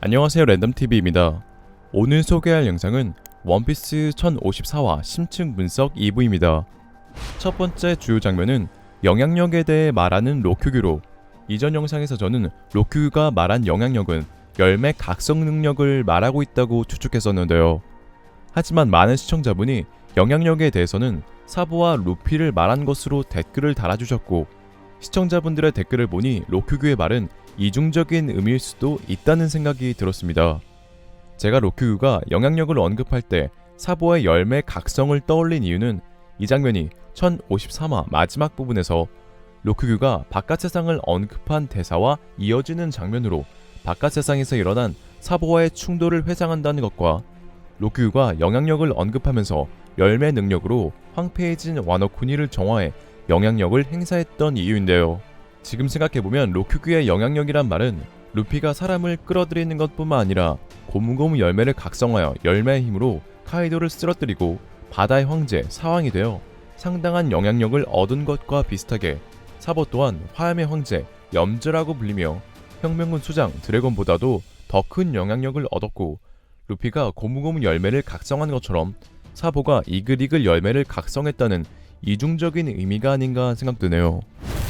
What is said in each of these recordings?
안녕하세요, 랜덤TV입니다. 오늘 소개할 영상은 원피스 1054화 심층 분석 2부입니다. 첫 번째 주요 장면은 영향력에 대해 말하는 로큐규로, 이전 영상에서 저는 로큐규가 말한 영향력은 열매 각성 능력을 말하고 있다고 추측했었는데요. 하지만 많은 시청자분이 영향력에 대해서는 사보와 루피를 말한 것으로 댓글을 달아주셨고, 시청자분들의 댓글을 보니 로큐규의 말은 이중적인 의미일 수도 있다는 생각이 들었습니다. 제가 로큐규가 영향력을 언급할 때 사보의 열매 각성을 떠올린 이유는 이 장면이 1053화 마지막 부분에서 로큐규가 바깥 세상을 언급한 대사와 이어지는 장면으로 바깥 세상에서 일어난 사보와의 충돌을 회상한다는 것과 로큐규가 영향력을 언급하면서 열매 능력으로 황폐해진 와노쿠니를 정화해 영향력을 행사했던 이유인데요. 지금 생각해보면 로큐규의 영향력이란 말은 루피가 사람을 끌어들이는 것뿐만 아니라 고무고무 열매를 각성하여 열매의 힘으로 카이도를 쓰러뜨리고 바다의 황제 사왕이 되어 상당한 영향력을 얻은 것과 비슷하게 사보 또한 화염의 황제 염즈라고 불리며 혁명군 수장 드래곤보다도 더 큰 영향력을 얻었고, 루피가 고무고무 열매를 각성한 것처럼 사보가 이글이글 열매를 각성했다는 이중적인 의미가 아닌가 생각되네요.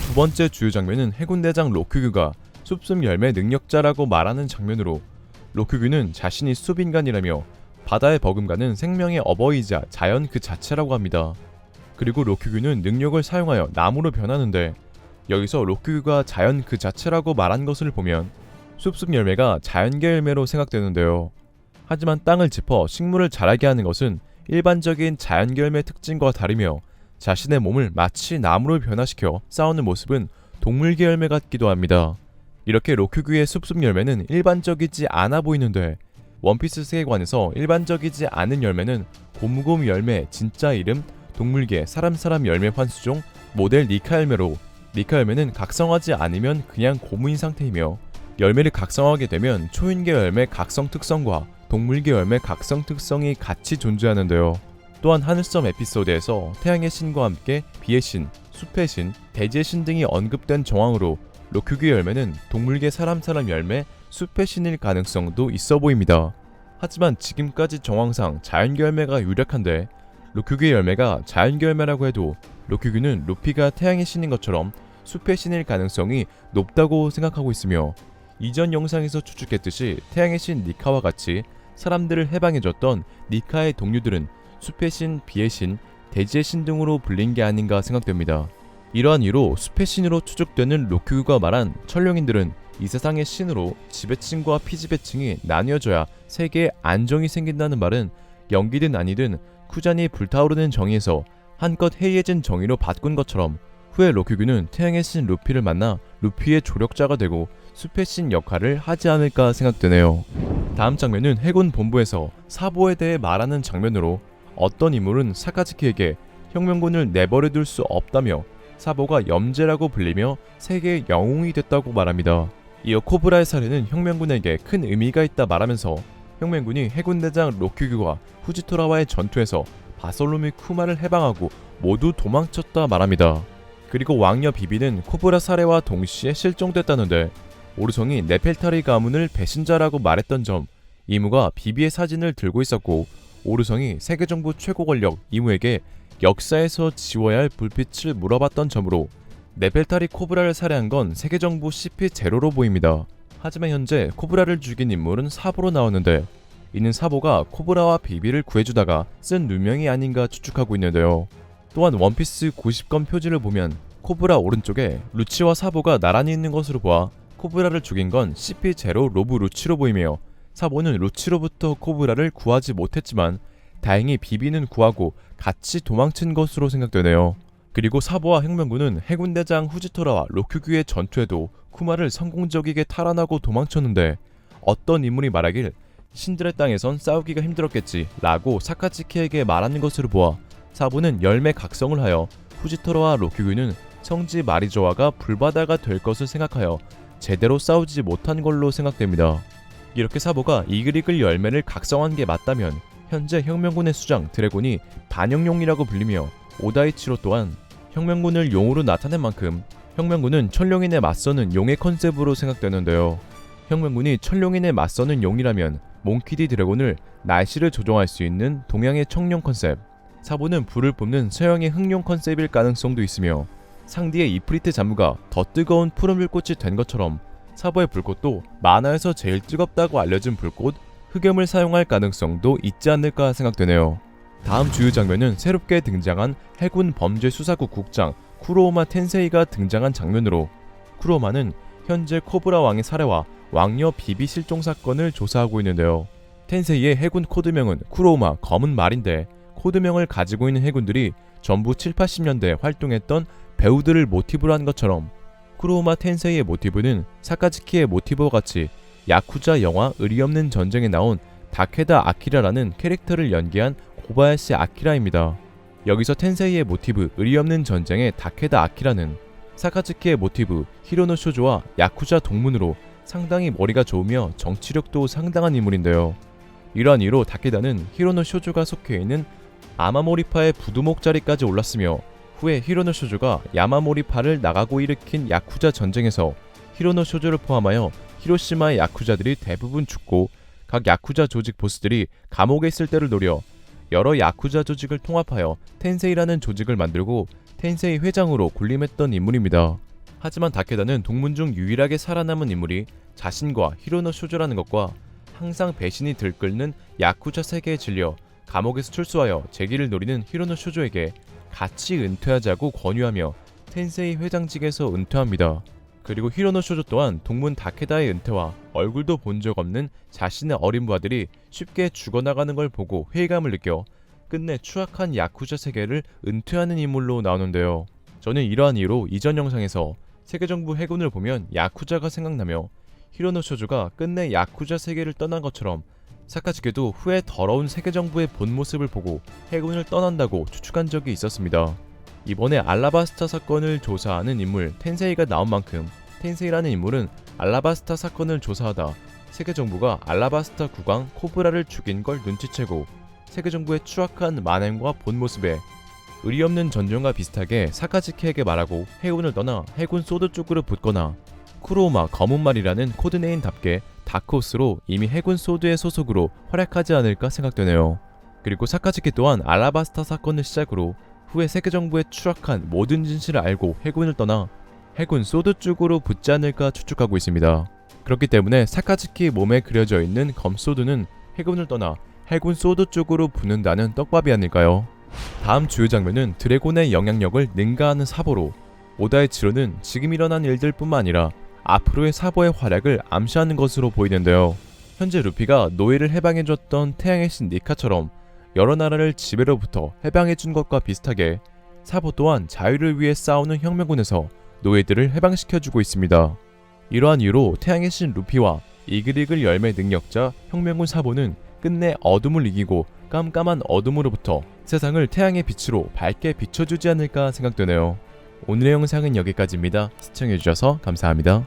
두 번째 주요 장면은 해군대장 로큐규가 숲속 열매 능력자라고 말하는 장면으로, 로큐규는 자신이 숲인간이라며 바다의 버금가는 생명의 어버이자 자연 그 자체라고 합니다. 그리고 로큐규는 능력을 사용하여 나무로 변하는데, 여기서 로큐규가 자연 그 자체라고 말한 것을 보면 숲속 열매가 자연계 열매로 생각되는데요. 하지만 땅을 짚어 식물을 자라게 하는 것은 일반적인 자연계 열매 특징과 다르며, 자신의 몸을 마치 나무로 변화시켜 싸우는 모습은 동물계 열매 같기도 합니다. 이렇게 로큐규의 숲속 열매는 일반적이지 않아 보이는데, 원피스 세계관에서 일반적이지 않은 열매는 고무고무 열매 진짜 이름 동물계 사람 열매 환수종 모델 니카 열매로, 니카 열매는 각성하지 않으면 그냥 고무인 상태이며, 열매를 각성하게 되면 초인계 열매 각성 특성과 동물계 열매 각성 특성이 같이 존재하는데요. 또한 하늘섬 에피소드에서 태양의 신과 함께 비의 신, 숲의 신, 대지의 신 등이 언급된 정황으로 로큐규 열매는 동물계 사람 열매, 숲의 신일 가능성도 있어 보입니다. 하지만 지금까지 정황상 자연계 열매가 유력한데, 로큐규 열매가 자연계 열매라고 해도 로큐규는 루피가 태양의 신인 것처럼 숲의 신일 가능성이 높다고 생각하고 있으며, 이전 영상에서 추측했듯이 태양의 신 니카와 같이 사람들을 해방해줬던 니카의 동료들은 숲의 신, 비의 신, 대지의 신 등으로 불린 게 아닌가 생각됩니다. 이러한 이유로 숲의 신으로 추측되는 로큐규가 말한 천룡인들은 이 세상의 신으로 지배층과 피지배층이 나뉘어져야 세계에 안정이 생긴다는 말은 연기든 아니든 쿠잔이 불타오르는 정의에서 한껏 해이해진 정의로 바꾼 것처럼, 후에 로큐규는 태양의 신 루피를 만나 루피의 조력자가 되고 숲의 신 역할을 하지 않을까 생각되네요. 다음 장면은 해군 본부에서 사보에 대해 말하는 장면으로, 어떤 인물은 사카즈키에게 혁명군을 내버려둘 수 없다며 사보가 염제라고 불리며 세계의 영웅이 됐다고 말합니다. 이어 코브라의 살해는 혁명군에게 큰 의미가 있다 말하면서 혁명군이 해군대장 로큐규와 후지토라와의 전투에서 바솔로미 쿠마를 해방하고 모두 도망쳤다 말합니다. 그리고 왕녀 비비는 코브라 살해와 동시에 실종됐다는데, 오르성이 네펠타리 가문을 배신자라고 말했던 점, 이무가 비비의 사진을 들고 있었고, 오르성이 세계정부 최고 권력 이무에게 역사에서 지워야 할 불빛을 물어봤던 점으로 네펠타리 코브라를 살해한 건 세계정부 CP0로 보입니다. 하지만 현재 코브라를 죽인 인물은 사보로 나오는데, 이는 사보가 코브라와 비비를 구해주다가 쓴 누명이 아닌가 추측하고 있는데요. 또한 원피스 90권 표지를 보면 코브라 오른쪽에 루치와 사보가 나란히 있는 것으로 보아 코브라를 죽인 건 CP0 로브 루치로 보이며, 사보는 루치로부터 코브라를 구하지 못했지만 다행히 비비는 구하고 같이 도망친 것으로 생각되네요. 그리고 사보와 혁명군은 해군대장 후지토라와 로큐규의 전투에도 쿠마를 성공적이게 탈환하고 도망쳤는데, 어떤 인물이 말하길 신들의 땅에선 싸우기가 힘들었겠지 라고 사카츠키에게 말하는 것으로 보아 사보는 열매 각성을 하여 후지토라와 로큐규는 성지 마리조아가 불바다가 될 것을 생각하여 제대로 싸우지 못한 걸로 생각됩니다. 이렇게 사보가 이글이글 열매를 각성한 게 맞다면 현재 혁명군의 수장 드래곤이 반영용이라고 불리며, 오다이치로 또한 혁명군을 용으로 나타낸 만큼 혁명군은 천룡인에 맞서는 용의 컨셉으로 생각되는데요. 혁명군이 천룡인에 맞서는 용이라면 몽키디 드래곤을 날씨를 조종할 수 있는 동양의 청룡 컨셉, 사보는 불을 뿜는 서양의 흑룡 컨셉일 가능성도 있으며 상디의 이프리트 잠무가 더 뜨거운 푸른 불꽃이 된 것처럼 사보의 불꽃도 만화에서 제일 뜨겁다고 알려진 불꽃 흑염을 사용할 가능성도 있지 않을까 생각되네요. 다음 주요 장면은 새롭게 등장한 해군 범죄 수사국 국장 쿠로우마 텐세이가 등장한 장면으로, 쿠로우마는 현재 코브라 왕의 살해와 왕녀 비비 실종 사건을 조사하고 있는데요. 텐세이의 해군 코드명은 쿠로우마 검은 말인데 코드명을 가지고 있는 해군들이 전부 7, 80년대 활동했던 배우들을 모티브로 한 것처럼 쿠로우마 텐세이의 모티브는 사카즈키의 모티브와 같이 야쿠자 영화 의리 없는 전쟁에 나온 다케다 아키라라는 캐릭터를 연기한 고바야시 아키라입니다. 여기서 텐세이의 모티브 의리 없는 전쟁의 다케다 아키라는 사카즈키의 모티브 히로노 쇼조와 야쿠자 동문으로 상당히 머리가 좋으며 정치력도 상당한 인물인데요. 이러한 이유로 다케다는 히로노 쇼조가 속해 있는 아마모리파의 부두목 자리까지 올랐으며 후에 히로노 쇼조가 야마모리파를 나가고 일으킨 야쿠자 전쟁에서 히로노 쇼조를 포함하여 히로시마의 야쿠자들이 대부분 죽고 각 야쿠자 조직 보스들이 감옥에 있을 때를 노려 여러 야쿠자 조직을 통합하여 텐세이라는 조직을 만들고 텐세이 회장으로 군림했던 인물입니다. 하지만 다케다는 동문 중 유일하게 살아남은 인물이 자신과 히로노 쇼조라는 것과 항상 배신이 들끓는 야쿠자 세계에 질려 감옥에서 출소하여 재기를 노리는 히로노 쇼조에게 같이 은퇴하자고 권유하며 텐세이 회장직에서 은퇴합니다. 그리고 히로노 쇼조 또한 동문 다케다의 은퇴와 얼굴도 본 적 없는 자신의 어린 부하들이 쉽게 죽어나가는 걸 보고 회의감을 느껴 끝내 추악한 야쿠자 세계를 은퇴하는 인물로 나오는데요. 저는 이러한 이유로 이전 영상에서 세계정부 해군을 보면 야쿠자가 생각나며 히로노 쇼조가 끝내 야쿠자 세계를 떠난 것처럼 사카츠키도 후에 더러운 세계정부의 본 모습을 보고 해군을 떠난다고 추측한 적이 있었습니다. 이번에 알라바스타 사건을 조사하는 인물 텐세이가 나온 만큼 텐세이라는 인물은 알라바스타 사건을 조사하다 세계정부가 알라바스타 국왕 코브라를 죽인 걸 눈치채고 세계정부의 추악한 만행과 본 모습에 의리 없는 전쟁과 비슷하게 사카츠키에게 말하고 해군을 떠나 해군 소드 쪽으로 붙거나 쿠로우마 검은말이라는 코드네임답게 다크호스로 이미 해군 소드의 소속으로 활약하지 않을까 생각되네요. 그리고 사카츠키 또한 알라바스타 사건을 시작으로 후에 세계정부의 추악한 모든 진실을 알고 해군을 떠나 해군 소드 쪽으로 붙지 않을까 추측하고 있습니다. 그렇기 때문에 사카츠키 몸에 그려져 있는 검소드는 해군을 떠나 해군 소드 쪽으로 붙는다는 떡밥이 아닐까요? 다음 주요 장면은 드래곤의 영향력을 능가하는 사보로, 오다의 치로는 지금 일어난 일들 뿐만 아니라 앞으로의 사보의 활약을 암시하는 것으로 보이는데요. 현재 루피가 노예를 해방해줬던 태양의 신 니카처럼 여러 나라를 지배로부터 해방해준 것과 비슷하게 사보 또한 자유를 위해 싸우는 혁명군에서 노예들을 해방시켜주고 있습니다. 이러한 이유로 태양의 신 루피와 이글이글 열매 능력자 혁명군 사보는 끝내 어둠을 이기고 깜깜한 어둠으로부터 세상을 태양의 빛으로 밝게 비춰주지 않을까 생각되네요. 오늘의 영상은 여기까지입니다. 시청해주셔서 감사합니다.